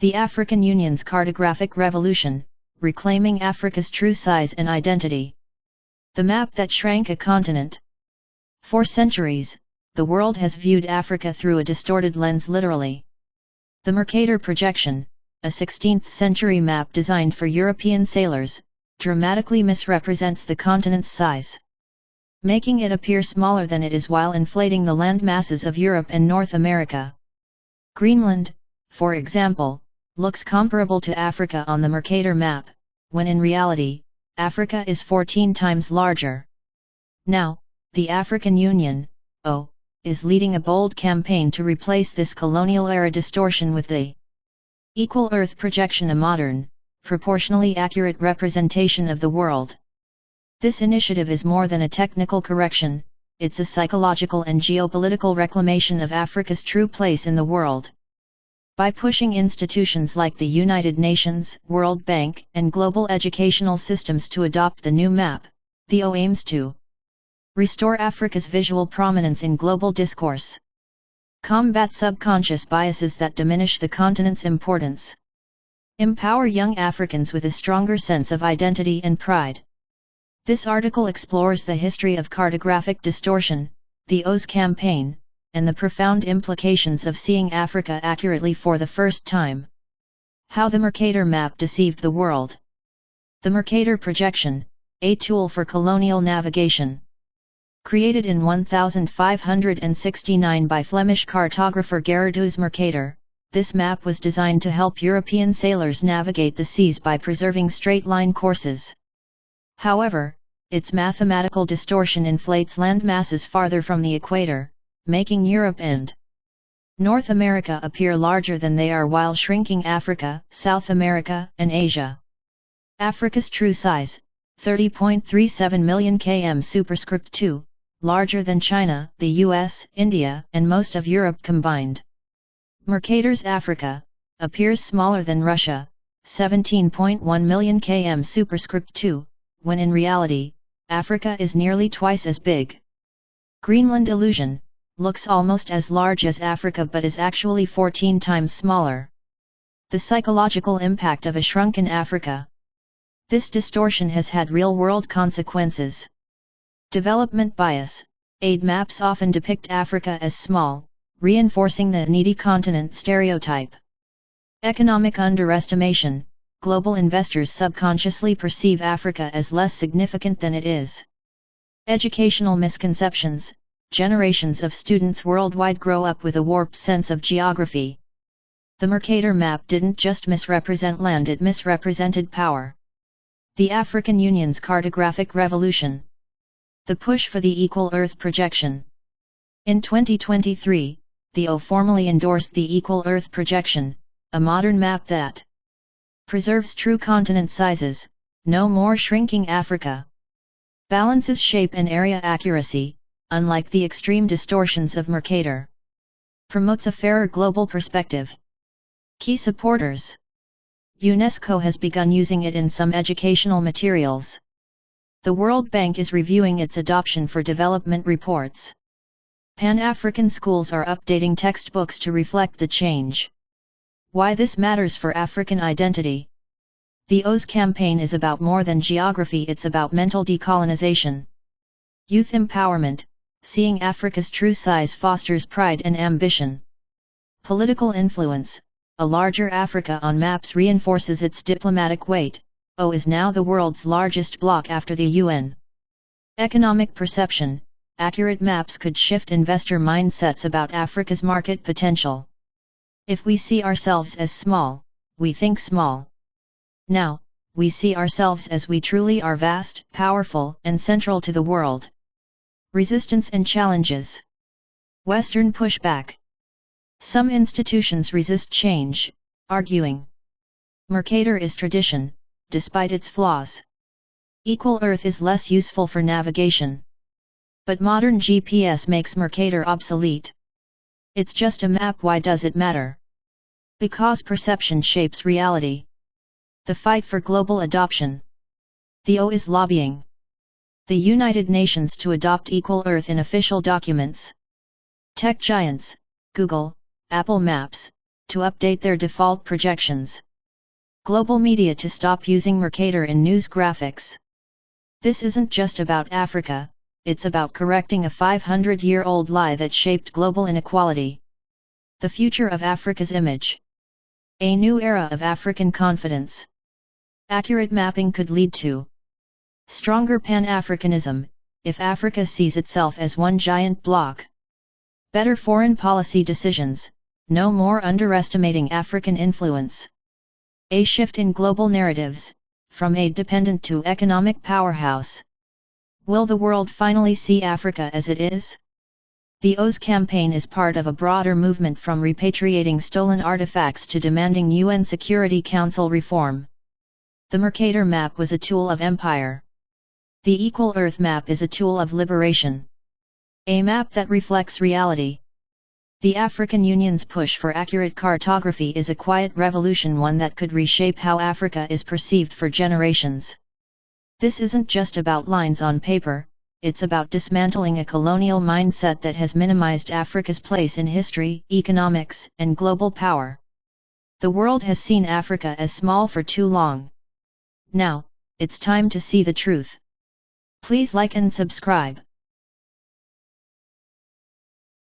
The African Union's Cartographic Revolution, reclaiming Africa's true size and identity. The map that shrank a continent. For centuries, the world has viewed Africa through a distorted lens literally. The Mercator projection, a 16th-century map designed for European sailors, dramatically misrepresents the continent's size, making it appear smaller than it is while inflating the land masses of Europe and North America. Greenland, for example, looks comparable to Africa on the Mercator map, when in reality, Africa is 14 times larger. Now, the African Union, is leading a bold campaign to replace this colonial-era distortion with the Equal Earth projection, a modern, proportionally accurate representation of the world. This initiative is more than a technical correction, it's a psychological and geopolitical reclamation of Africa's true place in the world. By pushing institutions like the United Nations, World Bank, and global educational systems to adopt the new map, the aims to restore Africa's visual prominence in global discourse, combat subconscious biases that diminish the continent's importance, empower young Africans with a stronger sense of identity and pride. This article explores the history of cartographic distortion, the O's campaign, and the profound implications of seeing Africa accurately for the first time. How the Mercator map deceived the world. The Mercator projection, a tool for colonial navigation. Created in 1569 by Flemish cartographer Gerardus Mercator, this map was designed to help European sailors navigate the seas by preserving straight-line courses. However, its mathematical distortion inflates land masses farther from the equator, making Europe and North America appear larger than they are while shrinking Africa, South America, and Asia. Africa's true size, 30.37 million km superscript 2, larger than China, the US, India, and most of Europe combined. Mercator's Africa appears smaller than Russia, 17.1 million km superscript 2, when in reality, Africa is nearly twice as big. Greenland illusion, looks almost as large as Africa but is actually 14 times smaller. The psychological impact of a shrunken Africa. This distortion has had real-world consequences. Development bias. Aid maps often depict Africa as small, reinforcing the needy continent stereotype. Economic underestimation. Global investors subconsciously perceive Africa as less significant than it is. Educational misconceptions. Generations of students worldwide grow up with a warped sense of geography. The Mercator map didn't just misrepresent land, it misrepresented power. The African Union's Cartographic Revolution. The push for the Equal Earth projection. In 2023, the O formally endorsed the Equal Earth projection, a modern map that preserves true continent sizes, no more shrinking Africa. Balances shape and area accuracy, unlike the extreme distortions of Mercator. Promotes a fairer global perspective. Key supporters. UNESCO has begun using it in some educational materials. The World Bank is reviewing its adoption for development reports. Pan-African schools are updating textbooks to reflect the change. Why this matters for African identity. The O's campaign is about more than geography, it's about mental decolonization. Youth empowerment. Seeing Africa's true size fosters pride and ambition. Political influence. A larger Africa on maps reinforces its diplomatic weight. O is now the world's largest bloc after the UN. Economic perception. Accurate maps could shift investor mindsets about Africa's market potential. If we see ourselves as small, we think small. Now, we see ourselves as we truly are: vast, powerful, and central to the world. Resistance and challenges. Western pushback. Some institutions resist change, arguing Mercator is tradition, despite its flaws. Equal Earth is less useful for navigation. But modern GPS makes Mercator obsolete. It's just a map. Why does it matter? Because perception shapes reality. The fight for global adoption. The O is lobbying the United Nations to adopt Equal Earth in official documents. Tech giants, Google, Apple Maps, to update their default projections. Global media to stop using Mercator in news graphics. This isn't just about Africa, it's about correcting a 500-year-old lie that shaped global inequality. The future of Africa's image. A new era of African confidence. Accurate mapping could lead to stronger Pan-Africanism, if Africa sees itself as one giant bloc. Better foreign policy decisions, no more underestimating African influence. A shift in global narratives, from aid-dependent to economic powerhouse. Will the world finally see Africa as it is? The O's campaign is part of a broader movement from repatriating stolen artifacts to demanding UN Security Council reform. The Mercator map was a tool of empire. The Equal Earth map is a tool of liberation. A map that reflects reality. The African Union's push for accurate cartography is a quiet revolution, one that could reshape how Africa is perceived for generations. This isn't just about lines on paper, it's about dismantling a colonial mindset that has minimized Africa's place in history, economics, and global power. The world has seen Africa as small for too long. Now, it's time to see the truth. Please like and subscribe.